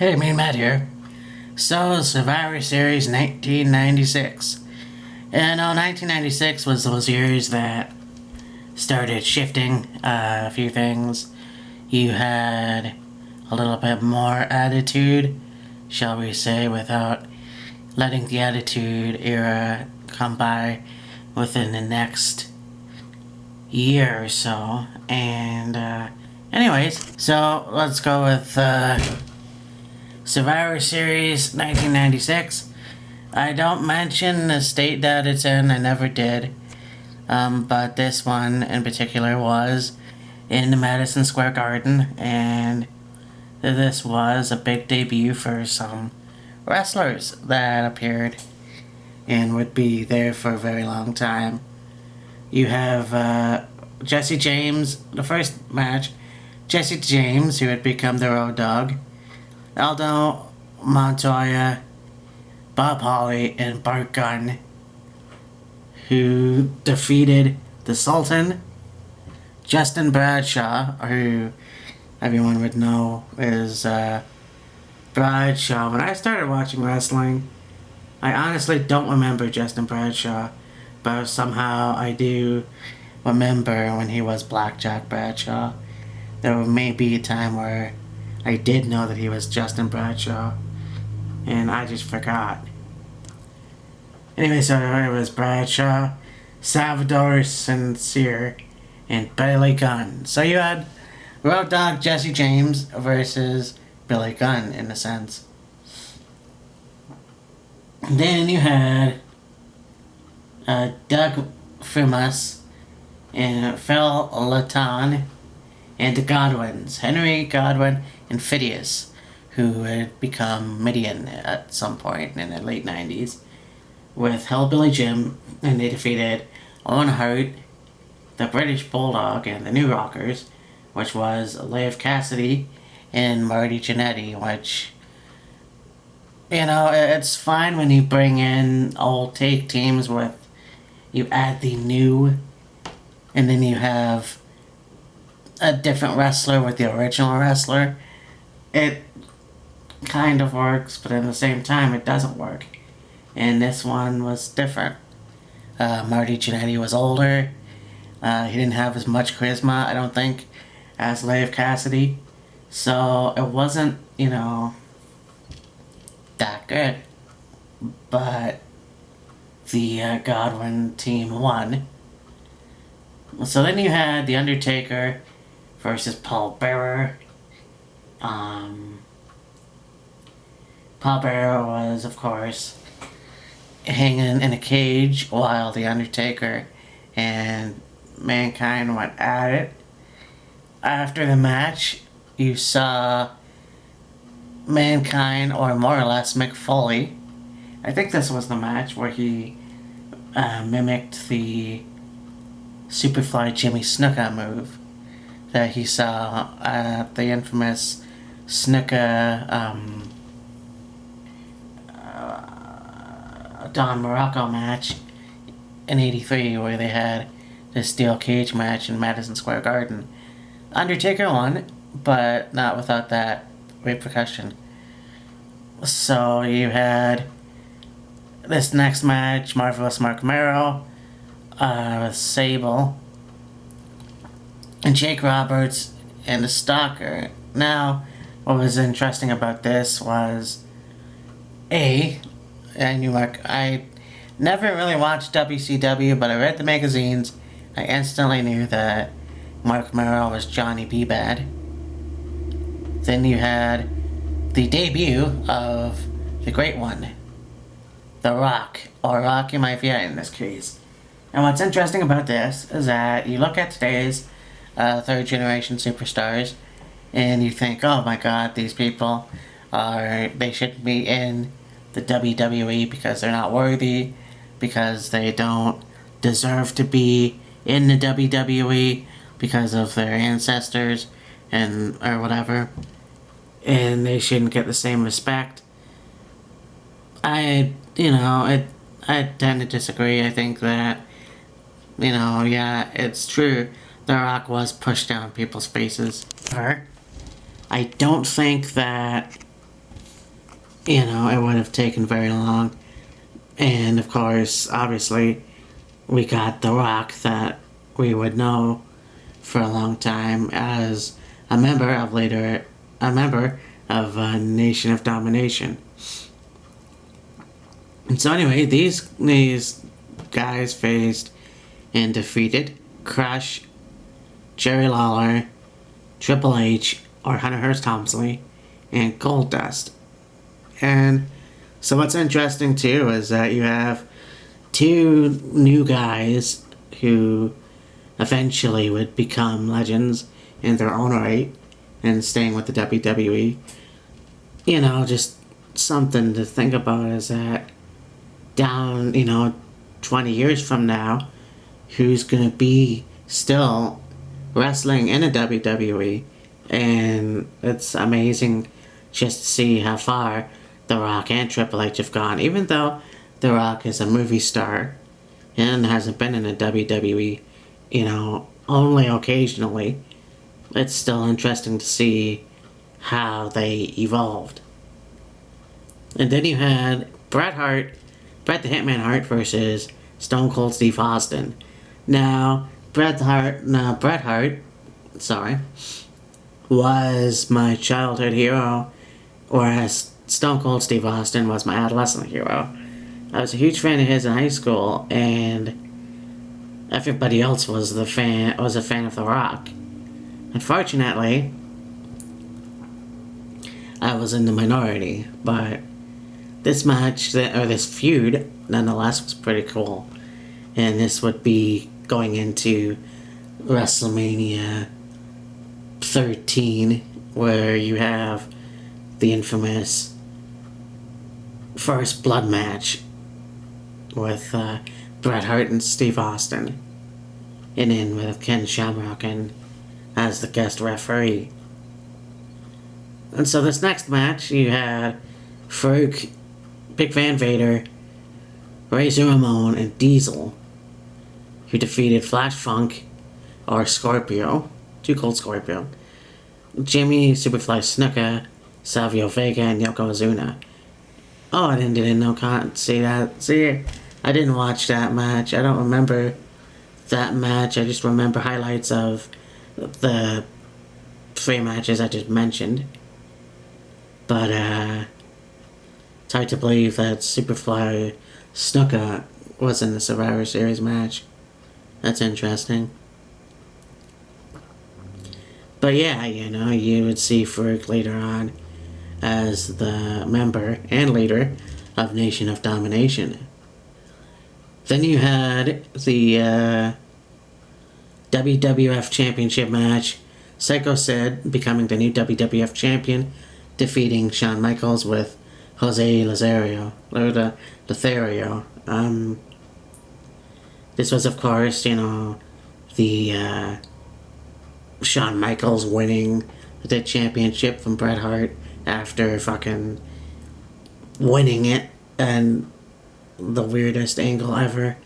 Hey, me Matt here. So, Survivor Series 1996. And 1996 was those years that started shifting a few things. You had a little bit more attitude, shall we say, without letting the attitude era come by within the next year or so. And, anyways, so let's go with, Survivor Series 1996. I don't mention the state that it's in, I never did. But this one in particular was in the Madison Square Garden, and this was a big debut for some wrestlers that appeared and would be there for a very long time. You have Jesse James, the first match, Jesse James, who had become the Road Dogg, Aldo Montoya, Bob Holly, and Bart Gunn, who defeated the Sultan, Justin Bradshaw, who everyone would know is Bradshaw. When I started watching wrestling, I honestly don't remember Justin Bradshaw, but somehow I do remember when he was Blackjack Bradshaw. There may be a time where I did know that he was Justin Bradshaw, and I just forgot. Anyway, so it was Bradshaw, Salvador Sincere, and Billy Gunn. So you had Road Dogg Jesse James versus Billy Gunn, in a sense. Then you had Doug Frimas and Phil Laton and the Godwins, Henry Godwin and Phidias, who had become Midian at some point in the late 90s, with Hellbilly Jim, and they defeated Owen Hart, the British Bulldog, and the New Rockers, which was Leif Cassidy and Marty Jannetty, which, you know, it's fine when you bring in old take teams with, you add the new, and then you have a different wrestler with the original wrestler. It kind of works, but at the same time it doesn't work. And this one was different. Marty Jannetty was older. He didn't have as much charisma, I don't think, as Leif Cassidy. So it wasn't, you know, that good. But the Godwin team won. So then you had The Undertaker versus Paul Bearer. Paul Bearer was, of course, hanging in a cage while The Undertaker and Mankind went at it. After the match, you saw Mankind, or more or less Mick Foley. I think this was the match where he mimicked the Superfly Jimmy Snuka move that he saw at the infamous Snuka Don Morocco match in '83, where they had the steel cage match in Madison Square Garden. Undertaker won, but not without that repercussion. So you had this next match, Marvelous Mark Merrow with Sable and Jake Roberts and the Stalker. Now, what was interesting about this was, I never really watched WCW, but I read the magazines. I instantly knew that Mark Merrow was Johnny B. Bad. Then you had the debut of the Great One, The Rock, or Rocky Maivia in this case. And what's interesting about this is that you look at today's third generation superstars and you think, oh my god, these people they shouldn't be in the WWE because they're not worthy, because they don't deserve to be in the WWE because of their ancestors and or whatever, and they shouldn't get the same respect. I tend to disagree. I think that, yeah, it's true. The Rock was pushed down people's faces. I don't think that it would have taken very long. And of course, obviously, we got The Rock that we would know for a long time as a member of Nation of Domination. And so anyway, these guys faced and defeated Crush, Jerry Lawler, Triple H, or Hunter Hearst Helmsley, and Goldust. And so what's interesting too is that you have two new guys who eventually would become legends in their own right and staying with the WWE. Just something to think about is that down, 20 years from now, who's going to be still wrestling in a WWE. And it's amazing just to see how far The Rock and Triple H have gone. Even though The Rock is a movie star and hasn't been in a WWE, only occasionally, it's still interesting to see how they evolved. And then you had Bret the Hitman Hart versus Stone Cold Steve Austin. Now, Bret Hart, was my childhood hero, whereas Stone Cold Steve Austin was my adolescent hero. I was a huge fan of his in high school, and everybody else was a fan of The Rock. Unfortunately, I was in the minority, but this match, or this feud, nonetheless, was pretty cool. And this would be going into WrestleMania 13, where you have the infamous first blood match with Bret Hart and Steve Austin, and in with Ken Shamrock as the guest referee. And so this next match, you had Farouk, Big Van Vader, Razor Ramon, and Diesel, who defeated Flash Funk, or Scorpio, Too Cold Scorpio, Jimmy Superfly Snuka, Savio Vega, and Yokozuna. Oh, I didn't see that. See, I didn't watch that match. I don't remember that match. I just remember highlights of the three matches I just mentioned. But it's hard to believe that Superfly Snuka was in the Survivor Series match. That's interesting. But yeah, you would see Farouk later on as the member and leader of Nation of Domination. Then you had the WWF Championship match. Psycho Sid becoming the new WWF Champion, defeating Shawn Michaels with Jose Lothario. This was, of course, the Shawn Michaels winning the championship from Bret Hart after fucking winning it, and the weirdest angle ever.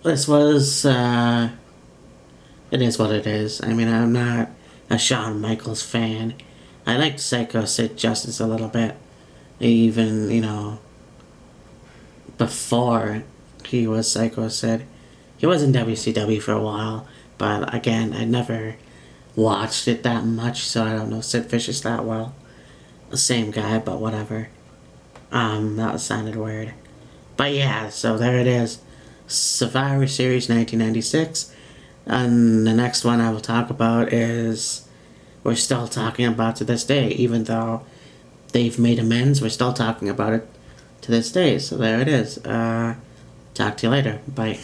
This was, it is what it is. I mean, I'm not a Shawn Michaels fan. I liked Psycho Sid Justice a little bit. Even, before he was Psycho Sid. He was in WCW for a while, but again, I never watched it that much, so I don't know Sid Vicious that well. The same guy, but whatever. That sounded weird. But yeah, so there it is. Survivor Series 1996. And the next one I will talk about is, we're still talking about to this day, even though they've made amends, we're still talking about it to this day. So there it is. Talk to you later. Bye.